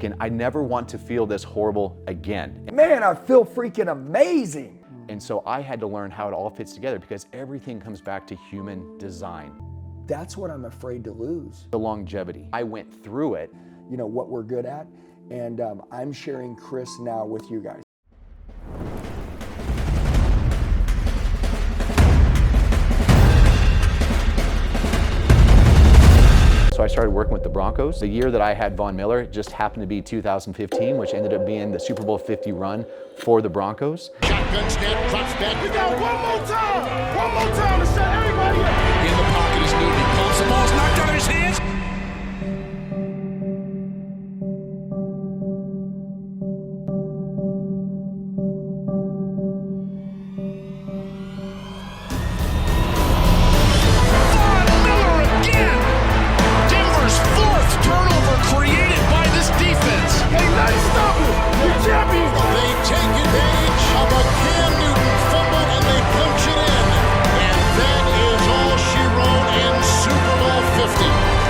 thinking, I never want to feel this horrible again. Man, I feel freaking amazing. And so I had to learn how it all fits together because everything comes back to human design. That's what I'm afraid to lose. The longevity. I went through it. You know, what we're good at. And I'm sharing Chris now with you guys. So I started working with the Broncos. The year that I had Von Miller just happened to be 2015, which ended up being the Super Bowl 50 run for the Broncos. Shotgun snap, drops back. We got one more time to set everybody up. In the pocket is Newton. He pumps the ball's knocked out of his hands.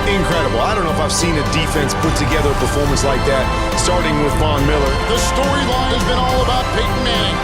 Incredible. I don't know if I've seen a defense put together a performance like that, starting with Von Miller. The storyline has been all about Peyton Manning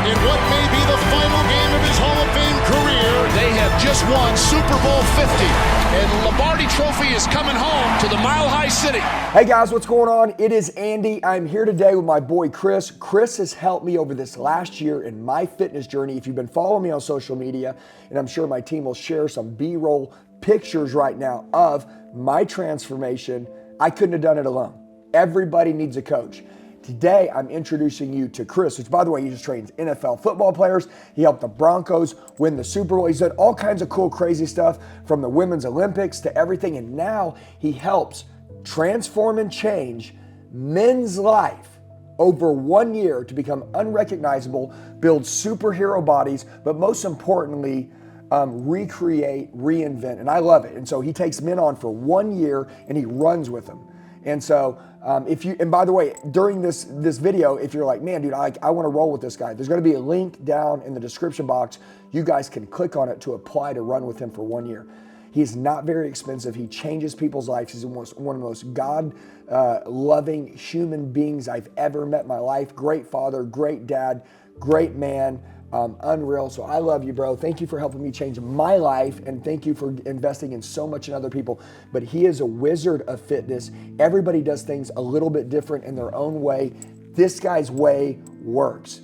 in what may be the final game of his Hall of Fame career. They have just won Super Bowl 50, and the Lombardi Trophy is coming home to the Mile High City. Hey guys, what's going on? It is Andy. I'm here today with my boy Chris. Chris has helped me over this last year in my fitness journey. If you've been following me on social media, and I'm sure my team will share some B-roll pictures right now of my transformation. I couldn't have done it alone. Everybody needs a coach. Today, I'm introducing you to Chris, which by the way, he just trains NFL football players. He helped the Broncos win the Super Bowl. He's done all kinds of cool, crazy stuff from the Women's Olympics to everything. And now he helps transform and change men's life over 1 year to become unrecognizable, build superhero bodies, but most importantly, recreate, reinvent, and I love it. And so he takes men on for 1 year and he runs with them. And so and by the way, during this video, if you're like, man, dude, I want to roll with this guy, there's going to be a link down in the description box. You guys can click on it to apply to run with him for 1 year. He's not very expensive. He changes people's lives. He's one of the most God-loving human beings I've ever met in my life. Great father, great dad, great man. Unreal. So I love you, bro. Thank you for helping me change my life, and thank you for investing in so much in other people. But he is a wizard of fitness. Everybody does things a little bit different in their own way. This guy's way works.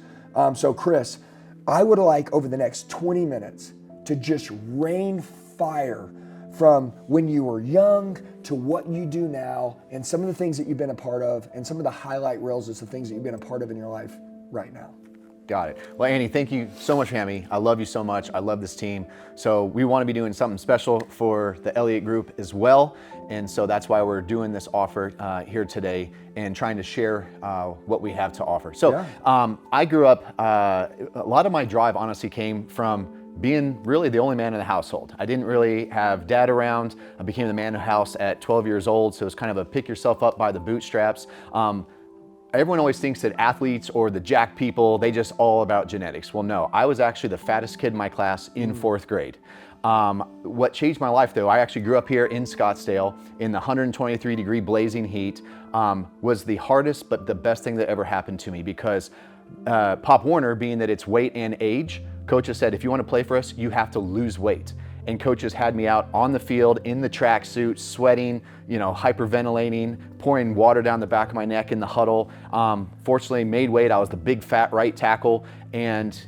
So Chris, I would like over the next 20 minutes to just rain fire from when you were young to what you do now, and some of the things that you've been a part of, and some of the highlight reels is the things that you've been a part of in your life right now. Got it. Well, Andy, thank you so much for having me. I love you so much. I love this team. So we want to be doing something special for the Elliott Group as well. And so that's why we're doing this offer here today and trying to share what we have to offer. So yeah. I grew up, a lot of my drive honestly came from being really the only man in the household. I didn't really have dad around. I became the man of the house at 12 years old. So it's kind of a pick yourself up by the bootstraps. Everyone always thinks that athletes or the jack people, they just all about genetics. Well, no, I was actually the fattest kid in my class in 4th grade. What changed my life though, I actually grew up here in Scottsdale in the 123-degree blazing heat, was the hardest but the best thing that ever happened to me because Pop.WE.R, being that it's weight and age, coaches said, if you want to play for us, you have to lose weight. And coaches had me out on the field in the tracksuit, sweating, hyperventilating, pouring water down the back of my neck in the huddle. Fortunately, made weight. I was the big fat right tackle and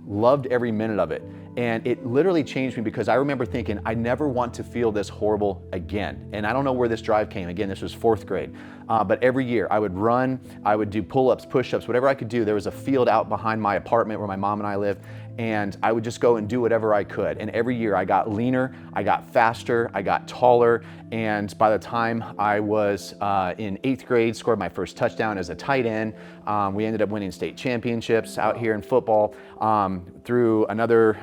loved every minute of it. And it literally changed me because I remember thinking, I never want to feel this horrible again. And I don't know where this drive came. Again, this was 4th grade. But every year I would run, I would do pull-ups, push-ups, whatever I could do. There was a field out behind my apartment where my mom and I lived. And I would just go and do whatever I could. And every year I got leaner, I got faster, I got taller. And by the time I was in 8th grade, scored my first touchdown as a tight end. We ended up winning state championships out here in football. Through another,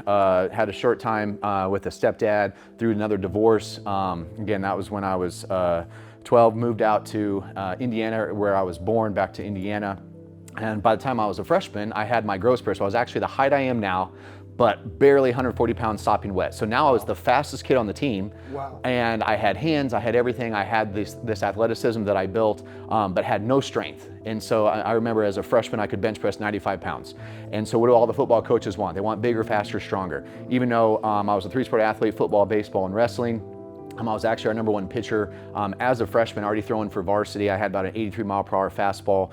had a short time with a stepdad, through another divorce. Again, that was when I was 12, moved out to Indiana, where I was born, back to Indiana. And by the time I was a freshman, I had my growth spurt. So I was actually the height I am now, but barely 140 pounds sopping wet. So now I was the fastest kid on the team. Wow. And I had hands, I had everything. I had this athleticism that I built, but had no strength. And so I remember as a freshman, I could bench press 95 pounds. And so what do all the football coaches want? They want bigger, faster, stronger. Even though I was a three-sport athlete, football, baseball, and wrestling, I was actually our #1 pitcher as a freshman, already throwing for varsity. I had about an 83-mile-per-hour fastball,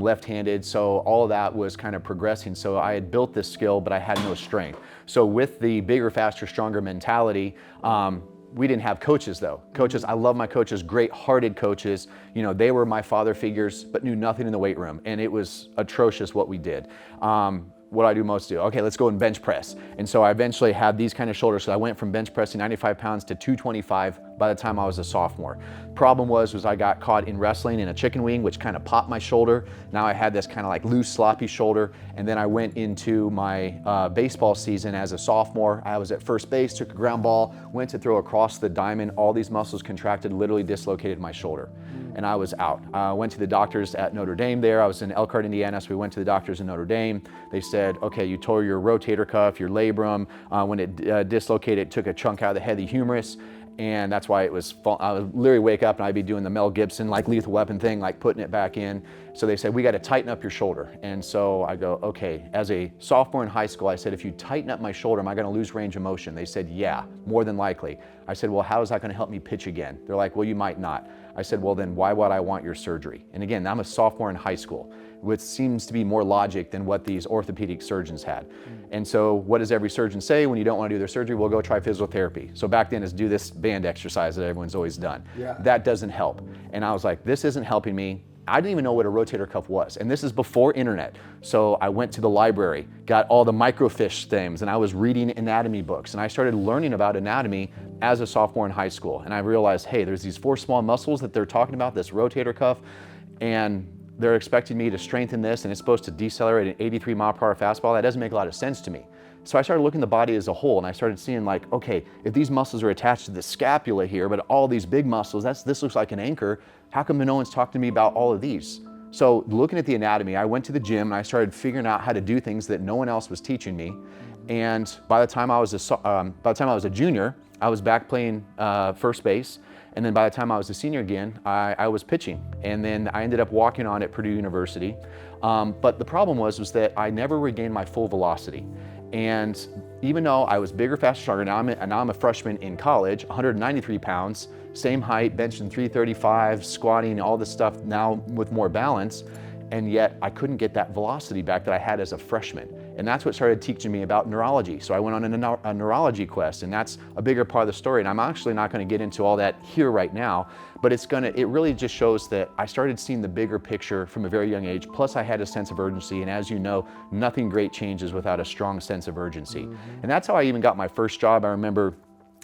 left-handed, so all of that was kind of progressing. So I had built this skill, but I had no strength. So with the bigger, faster, stronger mentality, we didn't have coaches though. Coaches, I love my coaches, great-hearted coaches. You know, they were my father figures, but knew nothing in the weight room, and it was atrocious what we did. What I do most do. Okay, let's go and bench press. And so I eventually had these kind of shoulders. So I went from bench pressing 95 pounds to 225 by the time I was a sophomore. Problem was I got caught in wrestling in a chicken wing, which kind of popped my shoulder. Now I had this kind of like loose, sloppy shoulder. And then I went into my baseball season as a sophomore. I was at first base, took a ground ball, went to throw across the diamond. All these muscles contracted, literally dislocated my shoulder. And I was out. Went to the doctors at Notre Dame there. I was in Elkhart, Indiana, so we went to the doctors in Notre Dame. They said, okay, you tore your rotator cuff, your labrum. When it dislocated, it took a chunk out of the head, the humerus. And that's why it was, I would literally wake up and I'd be doing the Mel Gibson, like Lethal Weapon thing, like putting it back in. So they said, we got to tighten up your shoulder. And so I go, okay, as a sophomore in high school, I said, if you tighten up my shoulder, am I going to lose range of motion? They said, yeah, more than likely. I said, well, how is that going to help me pitch again? They're like, well, you might not. I said, well, then why would I want your surgery? And again, I'm a sophomore in high school, which seems to be more logic than what these orthopedic surgeons had. And so what does every surgeon say when you don't want to do their surgery? Well, go try physical therapy. So back then is do this band exercise that everyone's always done. Yeah. That doesn't help. And I was like, this isn't helping me. I didn't even know what a rotator cuff was. And this is before internet. So I went to the library, got all the microfiche things, and I was reading anatomy books. And I started learning about anatomy as a sophomore in high school. And I realized, hey, there's these 4 small muscles that they're talking about, this rotator cuff, and they're expecting me to strengthen this, and it's supposed to decelerate an 83-mile-per-hour fastball. That doesn't make a lot of sense to me. So I started looking at the body as a whole, and I started seeing like, okay, if these muscles are attached to the scapula here, but all these big muscles, this looks like an anchor. How come no one's talking to me about all of these? So looking at the anatomy, I went to the gym and I started figuring out how to do things that no one else was teaching me. And by the time I was a junior, I was back playing first base. And then by the time I was a senior again, I was pitching. And then I ended up walking on at Purdue University. But the problem was that I never regained my full velocity. And even though I was bigger, faster, stronger, now I'm a freshman in college, 193 pounds, same height, benching 335, squatting, all this stuff now with more balance. And yet I couldn't get that velocity back that I had as a freshman. And that's what started teaching me about neurology. So I went on a neurology quest, and that's a bigger part of the story. And I'm actually not going to get into all that here right now, but it really just shows that I started seeing the bigger picture from a very young age. Plus I had a sense of urgency. And as you know, nothing great changes without a strong sense of urgency. And that's how I even got my first job. I remember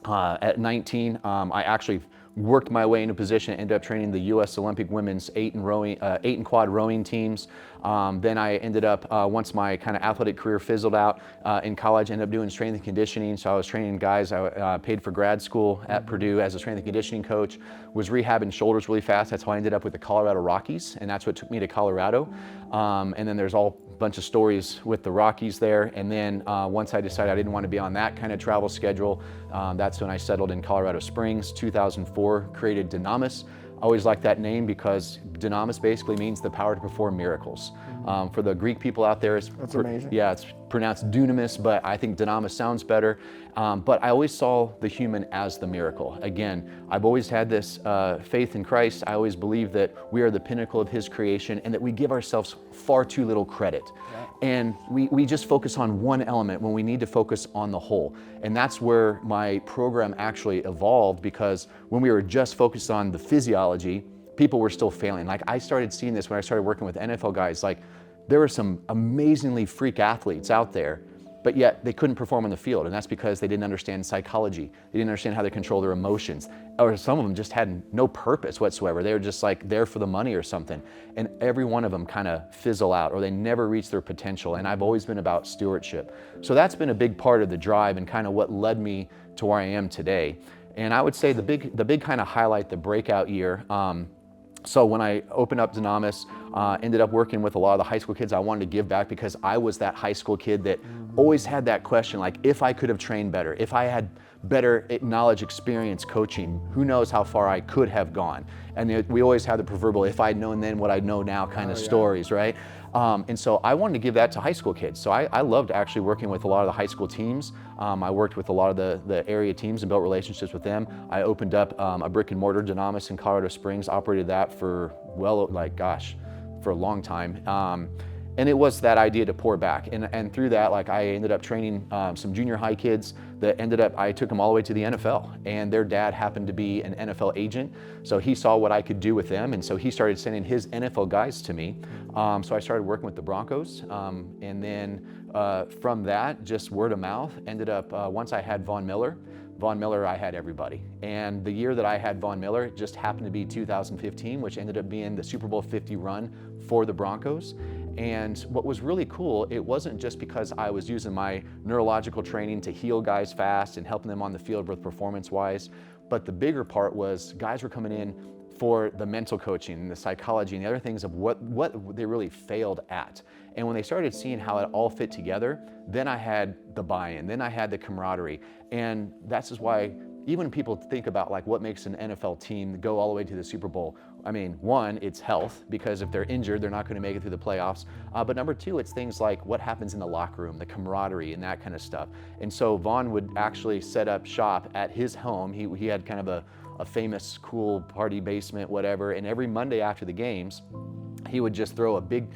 at 19, I actually worked my way into position, ended up training the U.S. Olympic women's 8 and quad rowing teams. Then I ended up, once my kind of athletic career fizzled out in college, ended up doing strength and conditioning. So I was training guys. I paid for grad school at Purdue as a strength and conditioning coach, was rehabbing shoulders really fast. That's how I ended up with the Colorado Rockies, and that's what took me to Colorado. And then there's all bunch of stories with the Rockies there. And then once I decided I didn't want to be on that kind of travel schedule, that's when I settled in Colorado Springs. 2004, created Dunamis. I always like that name because Dunamis basically means the power to perform miracles. For the Greek people out there, that's amazing. Yeah, it's pronounced dunamis, but I think Dunamis sounds better. But I always saw the human as the miracle. Again, I've always had this faith in Christ. I always believe that we are the pinnacle of His creation and that we give ourselves far too little credit. Yeah. And we just focus on one element when we need to focus on the whole. And that's where my program actually evolved, because when we were just focused on the physiology, people were still failing. Like I started seeing this when I started working with NFL guys. Like there were some amazingly freak athletes out there, but yet they couldn't perform on the field. And that's because they didn't understand psychology. They didn't understand how to control their emotions. Or some of them just had no purpose whatsoever. They were just like there for the money or something. And every one of them kind of fizzle out, or they never reach their potential. And I've always been about stewardship. So that's been a big part of the drive and kind of what led me to where I am today. And I would say the big kind of highlight, the breakout year, So when I opened up Dunamis, ended up working with a lot of the high school kids, I wanted to give back because I was that high school kid that always had that question, like if I could have trained better, if I had better knowledge, experience coaching, who knows how far I could have gone. And we always have the proverbial, if I'd known then what I know now kind of stories, right? And so I wanted to give that to high school kids. So I loved actually working with a lot of the high school teams. I worked with a lot of the area teams and built relationships with them. I opened up a brick and mortar Dunamis in Colorado Springs, operated that for for a long time. And it was that idea to pour back. And through that, like I ended up training some junior high kids that I took them all the way to the NFL. And their dad happened to be an NFL agent. So he saw what I could do with them. And so he started sending his NFL guys to me. So I started working with the Broncos. And then from that, just word of mouth, ended up, once I had Von Miller, I had everybody. And the year that I had Von Miller just happened to be 2015, which ended up being the Super Bowl 50 run for the Broncos. And what was really cool, it wasn't just because I was using my neurological training to heal guys fast and helping them on the field with performance-wise, but the bigger part was guys were coming in for the mental coaching and the psychology and the other things of what they really failed at. And when they started seeing how it all fit together, then I had the buy-in, then I had the camaraderie. And that's just why even when people think about like what makes an NFL team go all the way to the Super Bowl, I mean, one, it's health, because if they're injured, they're not going to make it through the playoffs. But number two, it's things like what happens in the locker room, the camaraderie and that kind of stuff. And so Vaughn would actually set up shop at his home. He had kind of a famous, cool party basement, whatever. And every Monday after the games, he would just throw a big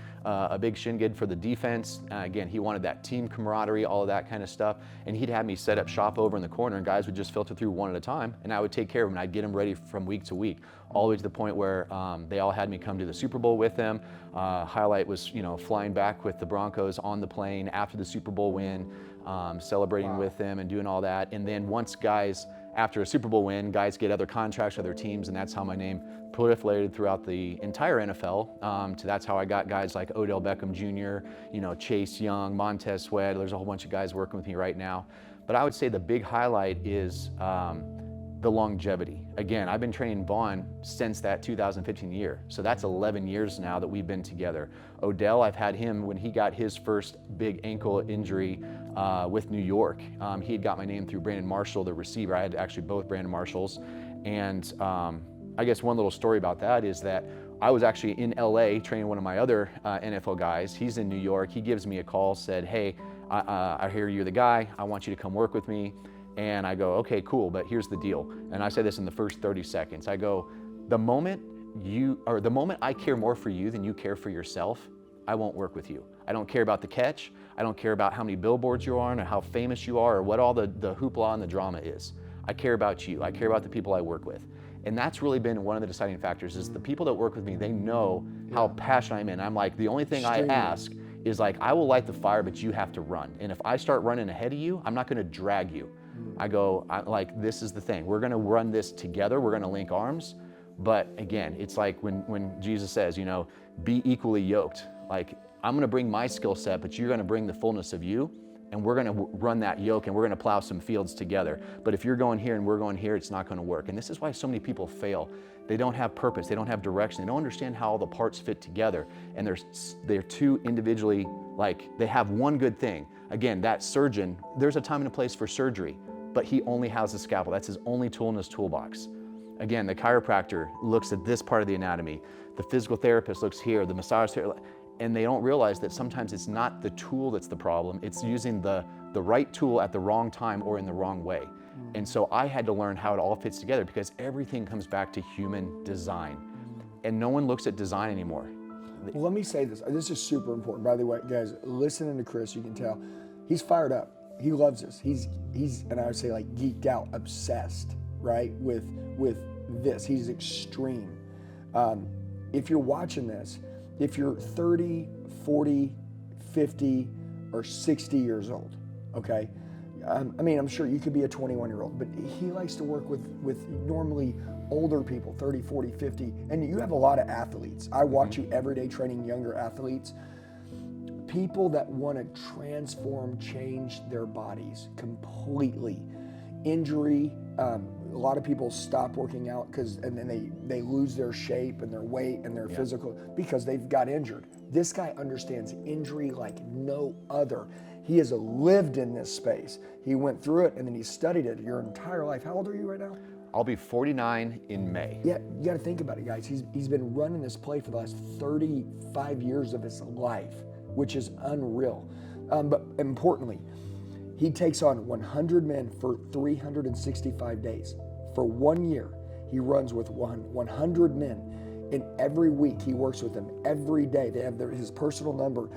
shindig for the defense. Again, he wanted that team camaraderie, all of that kind of stuff. And he'd have me set up shop over in the corner, and guys would just filter through one at a time, and I would take care of them. And I'd get them ready from week to week, all the way to the point where they all had me come to the Super Bowl with them. Highlight was, flying back with the Broncos on the plane after the Super Bowl win, celebrating with them and doing all that. And then once guys, after a Super Bowl win, guys get other contracts, other teams, and that's how my name proliferated throughout the entire NFL. That's how I got guys like Odell Beckham Jr., Chase Young, Montez Sweat. There's a whole bunch of guys working with me right now. But I would say the big highlight is the longevity. Again, I've been training Vaughn since that 2015 year. So that's 11 years now that we've been together. Odell, I've had him when he got his first big ankle injury with New York. He had got my name through Brandon Marshall, the receiver. I had actually both Brandon Marshalls. And I guess one little story about that is that I was actually in LA training one of my other NFL guys. He's in New York. He gives me a call, said, hey, I hear you're the guy. I want you to come work with me. And I go, okay, cool, but here's the deal. And I say this in the first 30 seconds. I go, the moment I care more for you than you care for yourself, I won't work with you. I don't care about the catch. I don't care about how many billboards you're on or how famous you are or what all the hoopla and the drama is. I care about you. I care about the people I work with. And that's really been one of the deciding factors is the people that work with me, they know how passionate I'm in. I'm like, the only thing I ask is like, I will light the fire, but you have to run. And if I start running ahead of you, I'm not gonna drag you. I go, this is the thing. We're gonna run this together. We're gonna link arms. But again, it's like when Jesus says, be equally yoked. Like, I'm gonna bring my skill set, but you're gonna bring the fullness of you, and we're gonna run that yoke, and we're gonna plow some fields together. But if you're going here and we're going here, it's not gonna work. And this is why so many people fail. They don't have purpose, they don't have direction, they don't understand how all the parts fit together. And they're too individually, they have one good thing. Again, that surgeon, there's a time and a place for surgery, but he only has a scalpel. That's his only tool in his toolbox. Again, the chiropractor looks at this part of the anatomy. The physical therapist looks here, the massage therapist, and they don't realize that sometimes it's not the tool that's the problem, it's using the right tool at the wrong time or in the wrong way. And so I had to learn how it all fits together because everything comes back to human design. And no one looks at design anymore. Well, let me say this. This is super important. By the way, guys, listening to Chris, you can tell he's fired up. He loves this. He's and I would say geeked out, obsessed, right, with this. He's extreme. If you're watching this, if you're 30, 40, 50, or 60 years old, okay? I'm sure you could be a 21-year-old, but he likes to work with normally older people, 30, 40, 50, and you have a lot of athletes. I watch you every day training younger athletes. People that want to transform, change their bodies completely. injury. A lot of people stop working out and then they lose their shape and their weight and their physical because they've got injured. This guy understands injury like no other. He has lived in this space. He went through it and then he studied it your entire life. How old are you right now? I'll be 49 in May. Yeah, you got to think about it, guys. He's been running this play for the last 35 years of his life, which is unreal. But importantly, he takes on 100 men for 365 days. For 1 year, he runs with 100 men. And every week, he works with them every day. They have his personal number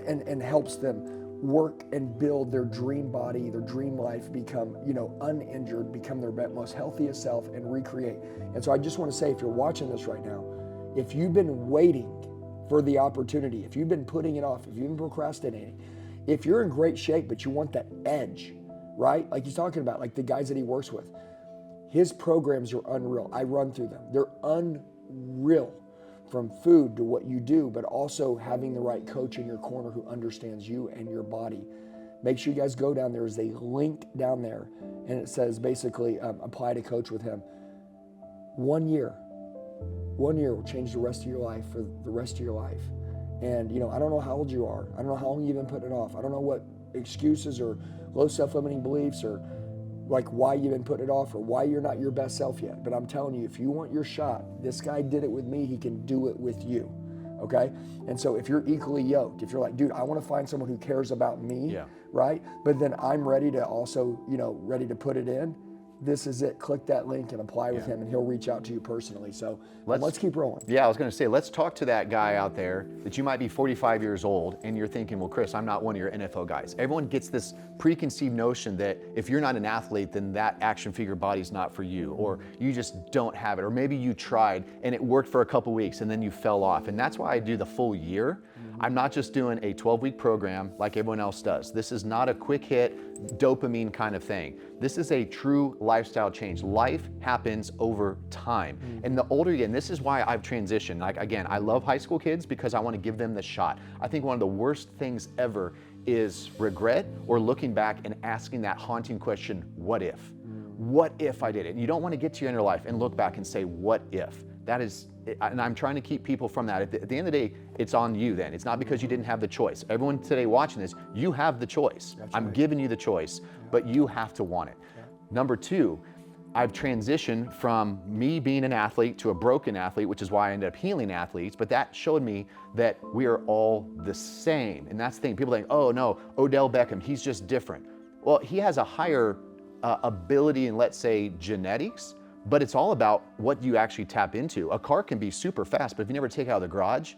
and helps them work and build their dream body, their dream life, become, uninjured, become their most healthiest self and recreate. And so I just want to say, if you're watching this right now, if you've been waiting for the opportunity, if you've been putting it off, if you've been procrastinating, if you're in great shape, but you want that edge, right? Like he's talking about, like the guys that he works with, his programs are unreal. I run through them. They're unreal, from food to what you do, but also having the right coach in your corner who understands you and your body. Make sure you guys go down. There's a link down there, and it says basically apply to coach with him. 1 year. 1 year will change the rest of your life for the rest of your life. And I don't know how old you are. I don't know how long you've been putting it off. I don't know what excuses or low self-limiting beliefs or like why you've been putting it off or why you're not your best self yet. But I'm telling you, if you want your shot, this guy did it with me, he can do it with you, okay? And so if you're equally yoked, if you're like, dude, I want to find someone who cares about me, right? But then I'm ready to also, ready to put it in, this is it. Click that link and apply with him, and he'll reach out to you personally. So let's keep rolling. Yeah, I was going to say, let's talk to that guy out there that you might be 45 years old and you're thinking, well, Chris, I'm not one of your NFL guys. Everyone gets this preconceived notion that if you're not an athlete, then that action figure body's not for you, or you just don't have it, or maybe you tried and it worked for a couple weeks and then you fell off. And that's why I do the full year. I'm not just doing a 12-week program like everyone else does. This is not a quick hit dopamine kind of thing. This is a true lifestyle change. Life happens over time. And the older you get, and this is why I've transitioned. Like, again, I love high school kids because I want to give them the shot. I think one of the worst things ever is regret or looking back and asking that haunting question, what if? What if I did it? And you don't want to get to your end of life and look back and say, what if? That is, and I'm trying to keep people from that. At the end of the day, it's on you then. It's not because you didn't have the choice. Everyone today watching this, you have the choice. I'm giving you the choice, but you have to want it. Number two, I've transitioned from me being an athlete to a broken athlete, which is why I ended up healing athletes, but that showed me that we are all the same. And that's the thing. People think, oh no, Odell Beckham, he's just different. Well, he has a higher ability in, let's say, genetics, but it's all about what you actually tap into. A car can be super fast, but if you never take it out of the garage,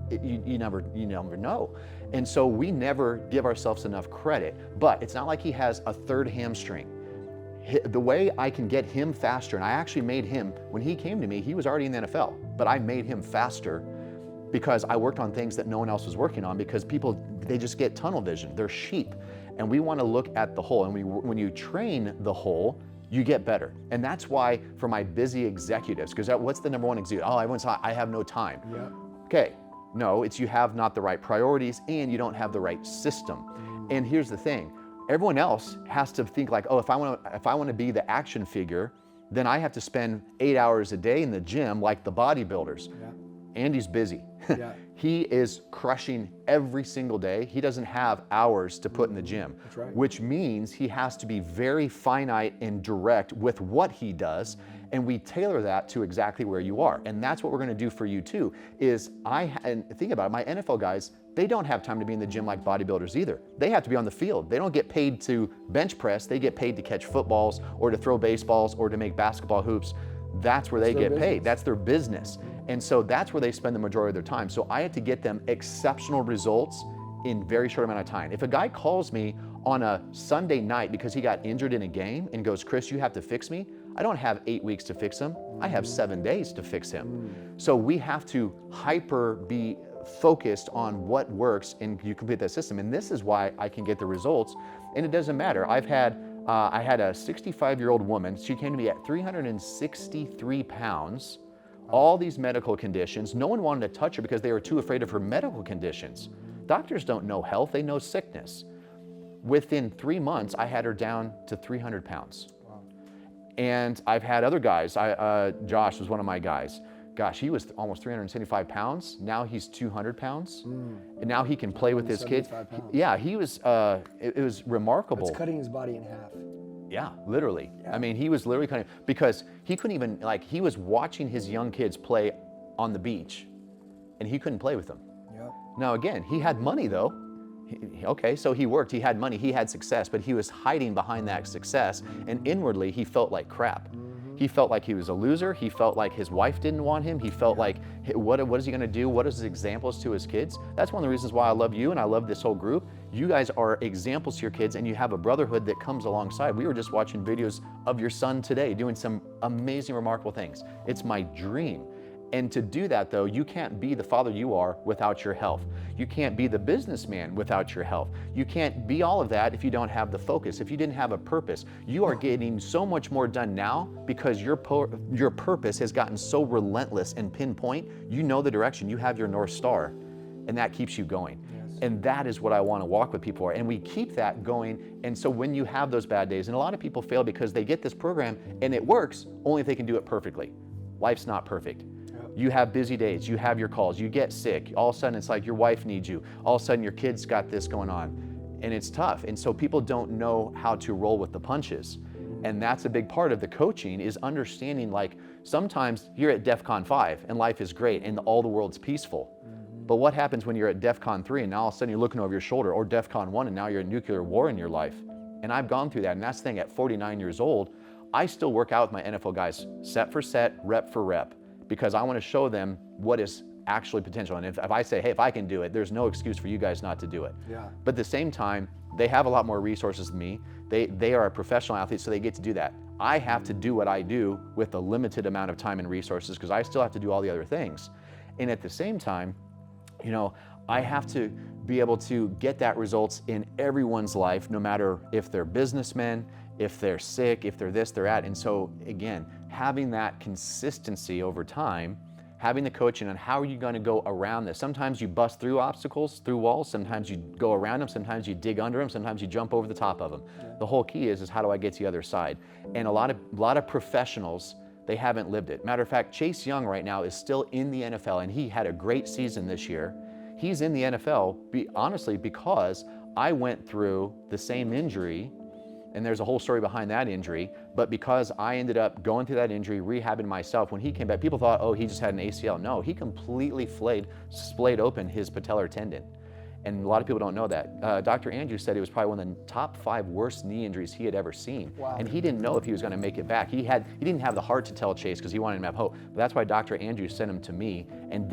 you never know. And so we never give ourselves enough credit, but it's not like he has a third hamstring. The way I can get him faster, and I actually made him, when he came to me, he was already in the NFL, but I made him faster because I worked on things that no one else was working on, because people, they just get tunnel vision. They're sheep. And we want to look at the whole. And when you train the whole, you get better. And that's why for my busy executives, because what's the number one executive? Oh, everyone's like, I have no time. Okay, no, it's you have not the right priorities and you don't have the right system. And here's the thing, everyone else has to think like, oh, if I want to be the action figure, then I have to spend 8 hours a day in the gym like the bodybuilders. Andy's busy. He is crushing every single day. He doesn't have hours to put in the gym, which means he has to be very finite and direct with what he does. And we tailor that to exactly where you are. And that's what we're going to do for you too, is and think about it, my NFL guys, they don't have time to be in the gym like bodybuilders either. They have to be on the field. They don't get paid to bench press. They get paid to catch footballs or to throw baseballs or to make basketball hoops. That's where they get paid. That's their business. And so that's where they spend the majority of their time. So I have to get them exceptional results in very short amount of time. If a guy calls me on a Sunday night because he got injured in a game and goes, Chris, you have to fix me, I don't have 8 weeks to fix him. I have 7 days to fix him. So we have to be focused on what works and you complete that system. And this is why I can get the results. And it doesn't matter. I had a 65-year-old woman. She came to me at 363 pounds, all these medical conditions. No one wanted to touch her because they were too afraid of her medical conditions. Doctors don't know health, they know sickness. Within 3 months, I had her down to 300 pounds. And I've had other guys. Josh was one of my guys. Gosh, he was almost 375 pounds. Now he's 200 pounds. And now he can play with his kids. Yeah, he was, it was remarkable. It's cutting his body in half. Yeah, literally. Yeah. I mean, he was literally cutting, because he couldn't even, like, he was watching his young kids play on the beach and he couldn't play with them. Yep. Now again, he had money though. Okay, so he worked, he had money, he had success, but he was hiding behind that success, and inwardly he felt like crap. He felt like he was a loser. He felt like his wife didn't want him. He felt like, what is he gonna do? What is his examples to his kids? That's one of the reasons why I love you and I love this whole group. You guys are examples to your kids, and you have a brotherhood that comes alongside. We were just watching videos of your son today doing some amazing, remarkable things. It's my dream. And to do that though, you can't be the father you are without your health. You can't be the businessman without your health. You can't be all of that if you don't have the focus, if you didn't have a purpose. You are getting so much more done now because your purpose has gotten so relentless and pinpoint. You know the direction, you have your North Star, and that keeps you going. Yes. And that is what I want to walk with people for. And we keep that going. And so when you have those bad days, and a lot of people fail because they get this program and it works only if they can do it perfectly. Life's not perfect. You have busy days, you have your calls, you get sick, all of a sudden it's like your wife needs you, all of a sudden your kid's got this going on, and it's tough. And so people don't know how to roll with the punches. And that's a big part of the coaching, is understanding, like, sometimes you're at DEFCON 5 and life is great and all the world's peaceful. But what happens when you're at DEFCON 3 and now all of a sudden you're looking over your shoulder, or DEFCON 1 and now you're in nuclear war in your life? And I've gone through that, and that's the thing, at 49 years old, I still work out with my NFL guys set for set, rep for rep, because I want to show them what is actually potential. And if I say, hey, if I can do it, there's no excuse for you guys not to do it. Yeah. But at the same time, they have a lot more resources than me. They are a professional athlete, so they get to do that. I have to do what I do with a limited amount of time and resources, because I still have to do all the other things. And at the same time, you know, I have to be able to get that results in everyone's life, no matter if they're businessmen, if they're sick, if they're this, they're that. And so again, having that consistency over time, having the coaching on how are you going to go around this. Sometimes you bust through obstacles, through walls, sometimes you go around them, sometimes you dig under them, sometimes you jump over the top of them. Yeah. The whole key is how do I get to the other side? And a lot of professionals, they haven't lived it. Matter of fact, Chase Young right now is still in the NFL, and he had a great season this year. He's in the NFL, honestly, because I went through the same injury, and there's a whole story behind that injury, but because I ended up going through that injury, rehabbing myself, when he came back, people thought, oh, he just had an ACL. No, he completely splayed open his patellar tendon. And a lot of people don't know that. Dr. Andrews said it was probably one of the top 5 worst knee injuries he had ever seen. Wow. And he didn't know if he was going to make it back. He didn't have the heart to tell Chase because he wanted him to have hope. But that's why Dr. Andrews sent him to me, and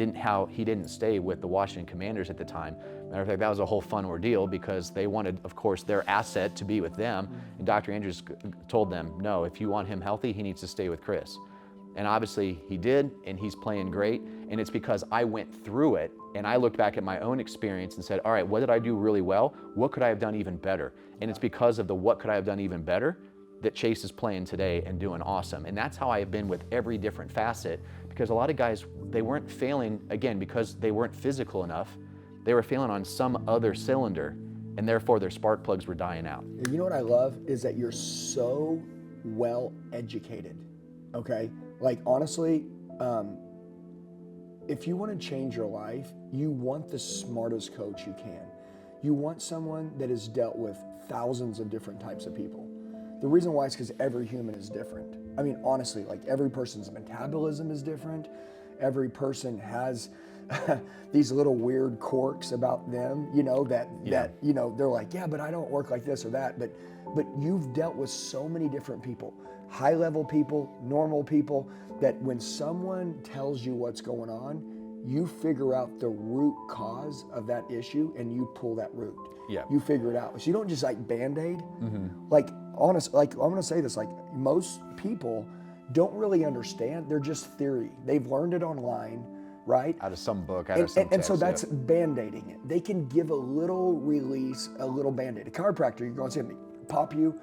he didn't stay with the Washington Commanders at the time. Matter of fact, that was a whole fun ordeal because they wanted, of course, their asset to be with them. And Dr. Andrews told them, no, if you want him healthy, he needs to stay with Chris. And obviously he did, and he's playing great. And it's because I went through it, and I looked back at my own experience and said, all right, what did I do really well? What could I have done even better? And it's because of the what could I have done even better that Chase is playing today and doing awesome. And that's how I have been with every different facet, because a lot of guys, they weren't failing, again, because they weren't physical enough. They were failing on some other cylinder, and therefore their spark plugs were dying out. You know what I love is that you're so well educated, okay? Like, honestly, if you want to change your life, you want the smartest coach you can. You want someone that has dealt with thousands of different types of people. The reason why is because every human is different. I mean, honestly, like, every person's metabolism is different. Every person has these little weird quirks about them, you know, that you know, they're like, yeah, but I don't work like this or that. But you've dealt with so many different people, high-level people, normal people, that when someone tells you what's going on, you figure out the root cause of that issue and you pull that root. Yeah. You figure it out. So you don't just like Band-Aid. Like, honest, like, I'm gonna say this, like, most people don't really understand. They're just theory. They've learned it online, right? Out of some book, out of some text. And so that's Band-Aiding it. They can give a little release, a little Band-Aid. A chiropractor, you go and say, pop you,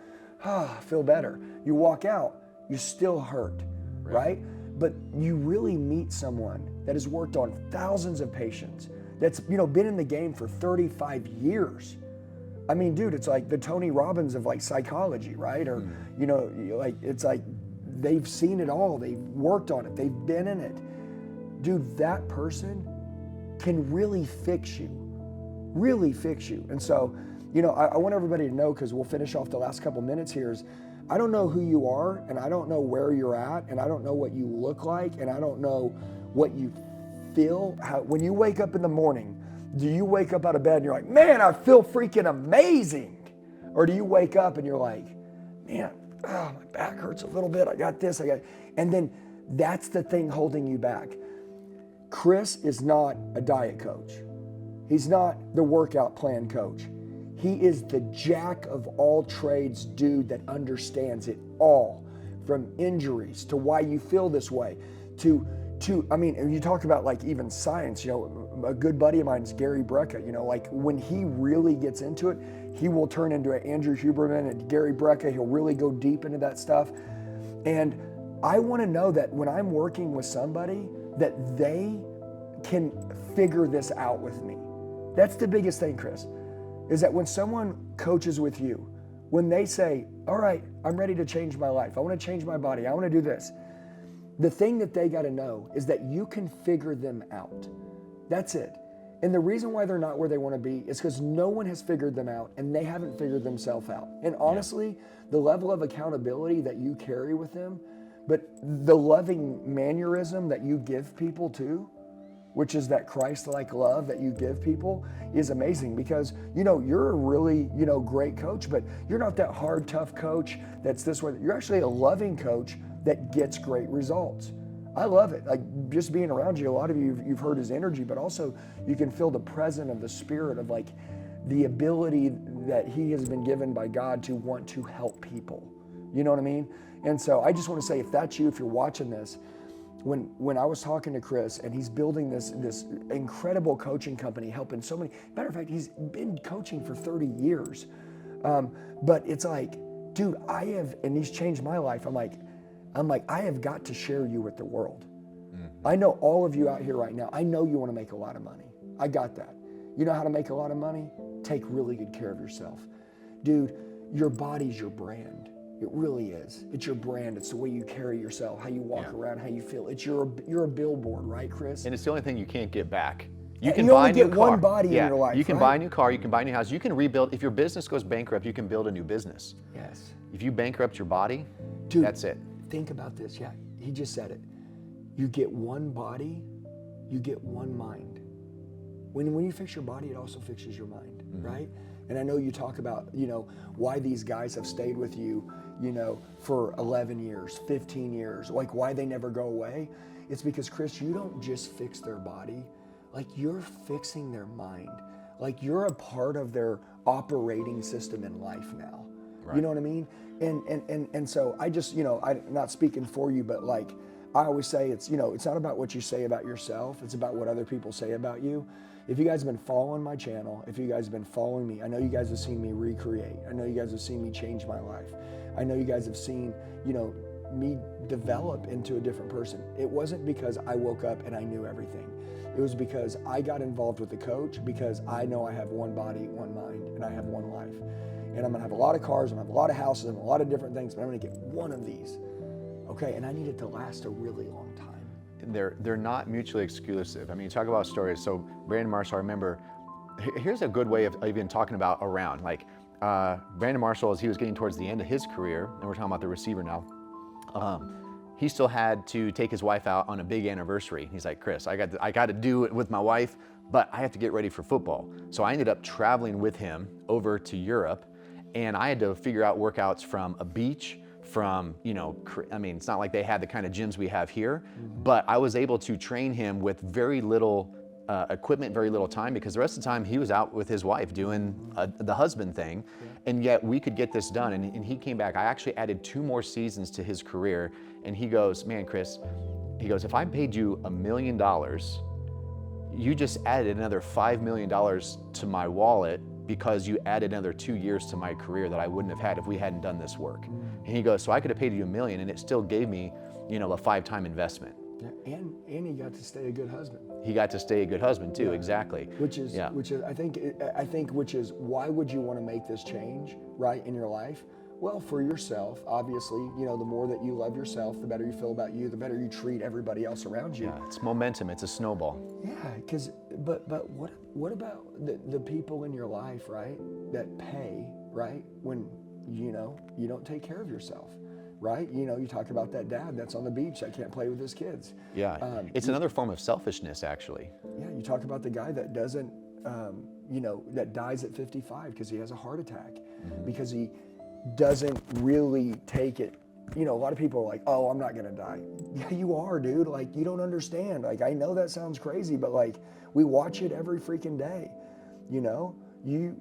feel better. You walk out, you're still hurt, right? But you really meet someone that has worked on thousands of patients, that's, you know, been in the game for 35 years. I mean, dude, it's like the Tony Robbins of like psychology, right? Or, you know, like, it's like they've seen it all. They've worked on it. They've been in it. Dude, that person can really fix you. Really fix you. And so, I want everybody to know, because we'll finish off the last couple minutes here, is I don't know who you are, and I don't know where you're at, and I don't know what you look like, and I don't know what you feel. When you wake up in the morning, do you wake up out of bed and you're like, man, I feel freaking amazing? Or do you wake up and you're like, man, my back hurts a little bit, I got this, and then that's the thing holding you back. Chris is not a diet coach. He's not the workout plan coach. He is the jack of all trades dude that understands it all, from injuries to why you feel this way, to you talk about like even science, a good buddy of mine is Gary Brecka, like when he really gets into it, he will turn into an Andrew Huberman and Gary Brecka. He'll really go deep into that stuff. And I want to know that when I'm working with somebody, that they can figure this out with me. That's the biggest thing, Chris, is that when someone coaches with you, when they say, all right, I'm ready to change my life, I want to change my body, I want to do this, the thing that they got to know is that you can figure them out. That's it. And the reason why they're not where they want to be is because no one has figured them out, and they haven't figured themselves out. And honestly, the level of accountability that you carry with them, but the loving mannerism that you give people too, which is that Christ-like love that you give people, is amazing, because you're a really great coach, but you're not that hard, tough coach that's this way. You're actually a loving coach that gets great results. I love it. Like, just being around you, a lot of you've heard his energy, but also you can feel the presence of the Spirit of like the ability that he has been given by God to want to help people. You know what I mean? And so I just want to say, if that's you, if you're watching this, when I was talking to Chris, and he's building this incredible coaching company, helping so many, matter of fact, he's been coaching for 30 years. But it's like, dude, and he's changed my life. I'm like, I have got to share you with the world. Mm-hmm. I know all of you out here right now, I know you want to make a lot of money. I got that. You know how to make a lot of money? Take really good care of yourself. Dude, your body's your brand. It really is. It's your brand. It's the way you carry yourself, how you walk around, how you feel. You're a billboard, right, Chris? And it's the only thing you can't get back. You can buy a new get car. one body in your life. You can buy a new car, you can buy a new house, you can rebuild. If your business goes bankrupt, you can build a new business. Yes. If you bankrupt your body, dude, that's it. Think about this. Yeah, he just said it. You get one body, you get one mind. When you fix your body, it also fixes your mind, right? And I know you talk about, why these guys have stayed with you, for 11 years, 15 years, like why they never go away. It's because, Chris, you don't just fix their body, like you're fixing their mind. Like you're a part of their operating system in life now. Right. You know what I mean? And so I just, I'm not speaking for you, but like I always say, it's not about what you say about yourself, it's about what other people say about you. If you guys have been following my channel, if you guys have been following me, I know you guys have seen me recreate. I know you guys have seen me change my life. I know you guys have seen, me develop into a different person. It wasn't because I woke up and I knew everything. It was because I got involved with the coach, because I know I have one body, one mind, and I have one life. And I'm gonna have a lot of cars, and I have a lot of houses, and a lot of different things, but I'm gonna get one of these, okay? And I need it to last a really long time. They're not mutually exclusive. I mean, you talk about stories. So Brandon Marshall, I remember, here's a good way of even talking about around. Like Brandon Marshall, as he was getting towards the end of his career, and we're talking about the receiver now, he still had to take his wife out on a big anniversary. He's like, Chris, I got to do it with my wife, but I have to get ready for football. So I ended up traveling with him over to Europe, and I had to figure out workouts from a beach, from, it's not like they had the kind of gyms we have here, but I was able to train him with very little equipment, very little time, because the rest of the time he was out with his wife doing the husband thing, and yet we could get this done. And he came back. I actually added 2 more seasons to his career, and he goes, man, Chris, he goes, if I paid you $1 million, you just added another $5 million to my wallet, because you added another 2 years to my career that I wouldn't have had if we hadn't done this work. And he goes, so I could have paid you $1 million, and it still gave me, a 5-time investment. Yeah, and he got to stay a good husband. He got to stay a good husband too, exactly. Which is I think why would you want to make this change, right, in your life? Well, for yourself, obviously, you know, the more that you love yourself, the better you feel about you, the better you treat everybody else around you. Yeah, it's momentum. It's a snowball. Yeah, but what about the people in your life, right, that pay, right, when, you know, you don't take care of yourself, right? You know, you talk about that dad that's on the beach that can't play with his kids. Yeah, it's another form of selfishness, actually. Yeah, you talk about the guy that doesn't, you know, that dies at 55 because he has a heart attack, because he doesn't really take it. You know, a lot of people are like, oh, I'm not gonna die. Yeah, you are, dude. Like, you don't understand. Like, I know that sounds crazy, but like, we watch it every freaking day. You know, you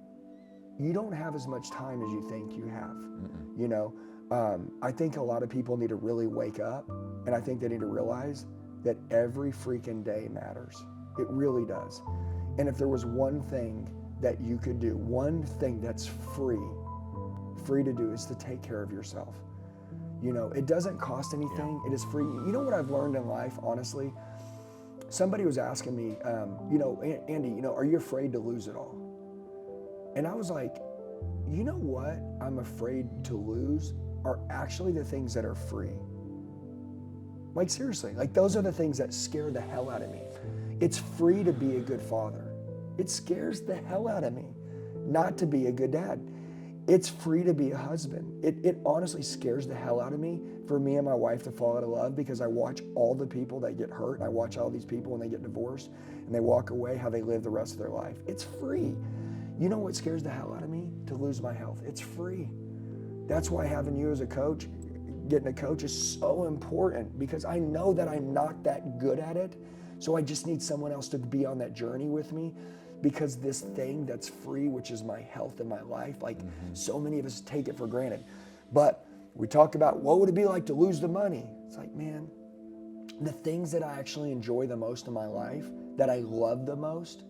don't have as much time as you think you have. You know, I think a lot of people need to really wake up, and I think they need to realize that every freaking day matters. It really does. And if there was one thing that you could do, one thing that's free to do, is to take care of yourself. You know, it doesn't cost anything. It is free. You know what I've learned in life, honestly? Somebody was asking me, you know, Andy, you know, are you afraid to lose it all? And I was like, you know what I'm afraid to lose are actually the things that are free. Like, seriously, like, those are the things that scare the hell out of me. It's free to be a good father. It scares the hell out of me not to be a good dad. It's free to be a husband. It honestly scares the hell out of me for me and my wife to fall out of love, because I watch all the people that get hurt, and I watch all these people when they get divorced and they walk away, how they live the rest of their life. It's free. You know what scares the hell out of me? To lose my health. It's free. That's why having you as a coach, getting a coach, is so important, because I know that I'm not that good at it. So I just need someone else to be on that journey with me, because this thing that's free, which is my health and my life, like, so many of us take it for granted. But we talk about what would it be like to lose the money. It's like, man, the things that I actually enjoy the most in my life, that I love the most,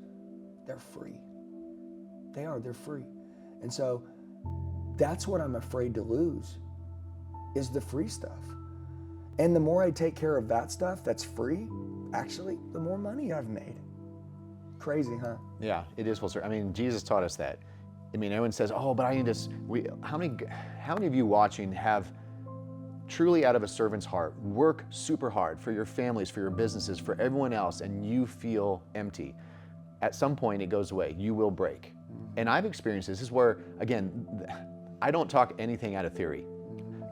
they're free. They're free. And so that's what I'm afraid to lose, is the free stuff. And the more I take care of that stuff that's free, actually, the more money I've made. Crazy, huh? Yeah, it is full circle. I mean, Jesus taught us that. I mean, everyone says, oh, but I need to, how many of you watching have truly, out of a servant's heart, work super hard for your families, for your businesses, for everyone else, and you feel empty? At some point, it goes away. You will break. And I've experienced this. This is where, again, I don't talk anything out of theory.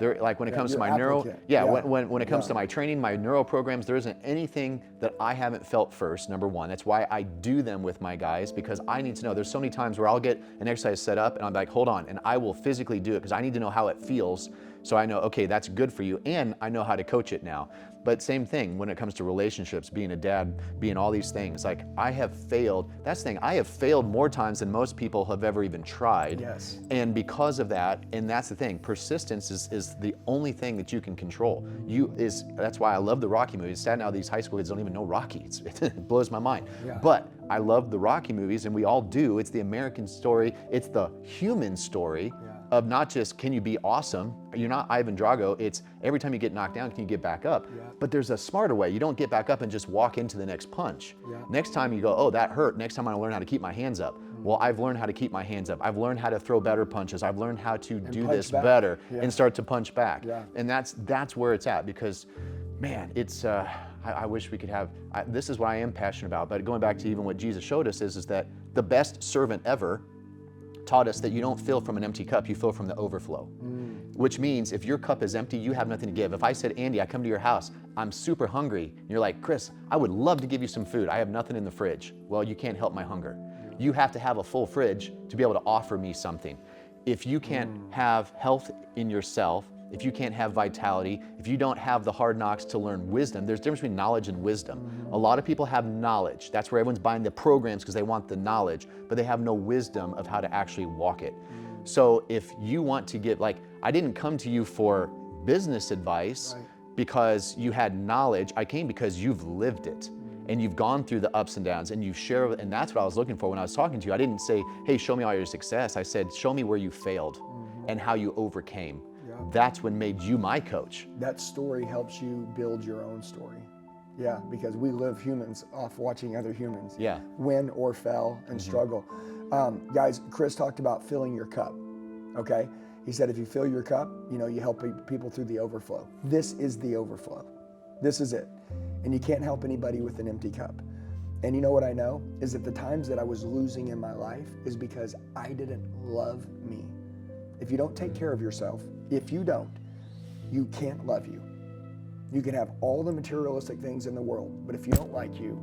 There, like when it comes to my when it comes to my training, my neuro programs, there isn't anything that I haven't felt first, number one. That's why I do them with my guys, because I need to know. There's so many times where I'll get an exercise set up and I'm like, hold on, and I will physically do it, because I need to know how it feels, so I know, okay, that's good for you, and I know how to coach it now. But same thing when it comes to relationships, being a dad, being all these things. Like, I have failed. That's the thing. I have failed more times than most people have ever even tried. Yes. And because of that, and that's the thing, persistence is the only thing that you can control. That's why I love the Rocky movies. It's sad now these high school kids don't even know Rocky. It blows my mind. Yeah. But I love the Rocky movies, and we all do. It's the American story. It's the human story. Yeah. Of not just, can you be awesome? You're not Ivan Drago. It's every time you get knocked down, can you get back up? Yeah. But there's a smarter way. You don't get back up and just walk into the next punch. Yeah. Next time you go, oh, that hurt. Next time I learn how to keep my hands up. Well, I've learned how to keep my hands up. I've learned how to throw better punches. I've learned how to do this better and start to punch back. Yeah. And that's where it's at, because, man, it's, I wish we could have, this is what I am passionate about. But going back to even what Jesus showed us is that the best servant ever taught us that you don't fill from an empty cup, you fill from the overflow. Which means if your cup is empty, you have nothing to give. If I said, Andy, I come to your house, I'm super hungry, and you're like, Chris, I would love to give you some food. I have nothing in the fridge. Well, you can't help my hunger. You have to have a full fridge to be able to offer me something. If you can't have health in yourself, if you can't have vitality, if you don't have the hard knocks to learn wisdom, there's a difference between knowledge and wisdom. A lot of people have knowledge. That's where everyone's buying the programs because they want the knowledge, but they have no wisdom of how to actually walk it. So if you want to get, like, I didn't come to you for business advice because you had knowledge. I came because you've lived it. And you've gone through the ups and downs, and you've shared, and that's what I was looking for when I was talking to you. I didn't say, hey, show me all your success. I said, show me where you failed and how you overcame. That's what made you my coach. That story helps you build your own story. Yeah, because we live humans off watching other humans win or fail and struggle. Guys, Chris talked about filling your cup, okay? He said, if you fill your cup, you help people through the overflow. This is the overflow. This is it. And you can't help anybody with an empty cup. And you know what I know is that the times that I was losing in my life is because I didn't love me. If you don't take care of yourself, if you don't, you can't love you. You can have all the materialistic things in the world, but if you don't like you,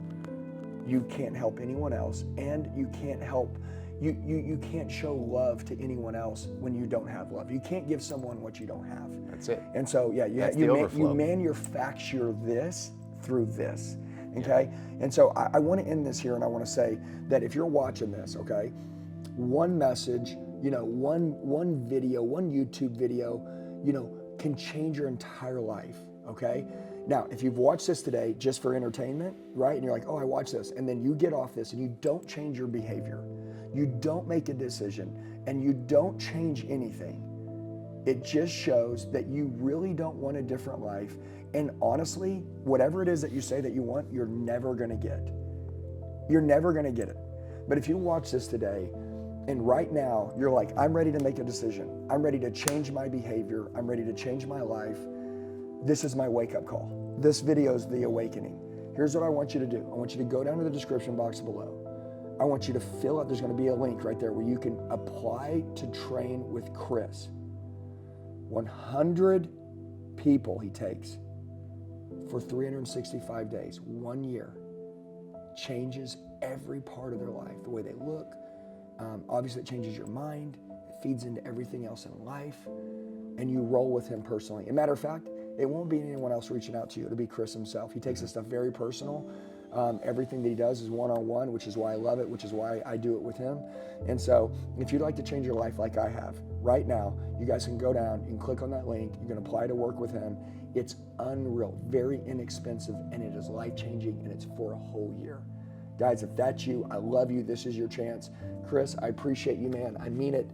you can't help anyone else, and you can't help, you can't show love to anyone else when you don't have love. You can't give someone what you don't have. That's it. And so, yeah, you manufacture this through this, okay? Yeah. And so I want to end this here, and I want to say that if you're watching this, okay, one message, one video, one YouTube video, can change your entire life, okay? Now, if you've watched this today just for entertainment, right? And you're like, oh, I watched this. And then you get off this and you don't change your behavior. You don't make a decision and you don't change anything. It just shows that you really don't want a different life. And honestly, whatever it is that you say that you want, you're never going to get. You're never going to get it. But if you watch this today and right now you're like, I'm ready to make a decision. I'm ready to change my behavior. I'm ready to change my life. This is my wake-up call. This video is the awakening. Here's what I want you to do. I want you to go down to the description box below. I want you to fill out, there's going to be a link right there where you can apply to train with Chris. 100 people he takes for 365 days, 1 year. Changes every part of their life, the way they look. Obviously, it changes your mind. It feeds into everything else in life. And you roll with him personally. As a matter of fact, it won't be anyone else reaching out to you. It'll be Chris himself. He takes this stuff very personal. Everything that he does is one-on-one, which is why I love it, which is why I do it with him. And so if you'd like to change your life like I have, right now, you guys can go down, you can click on that link, you can apply to work with him. It's unreal, very inexpensive, and it is life-changing, and it's for a whole year. Guys, if that's you, I love you. This is your chance. Chris, I appreciate you, man. I mean it.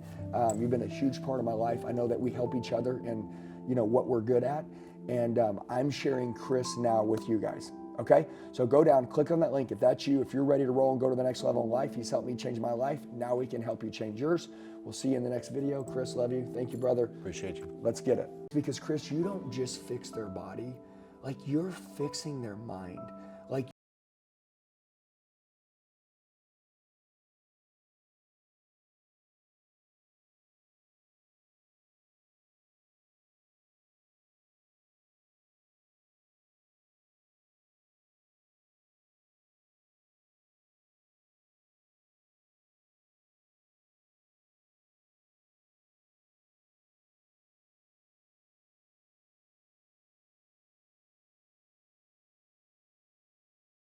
You've been a huge part of my life. I know that we help each other in what we're good at. And I'm sharing Chris now with you guys, okay? So go down, click on that link. If that's you, if you're ready to roll and go to the next level in life, he's helped me change my life. Now we can help you change yours. We'll see you in the next video. Chris, love you. Thank you, brother. Appreciate you. Let's get it. Because Chris, you don't just fix their body, like you're fixing their mind.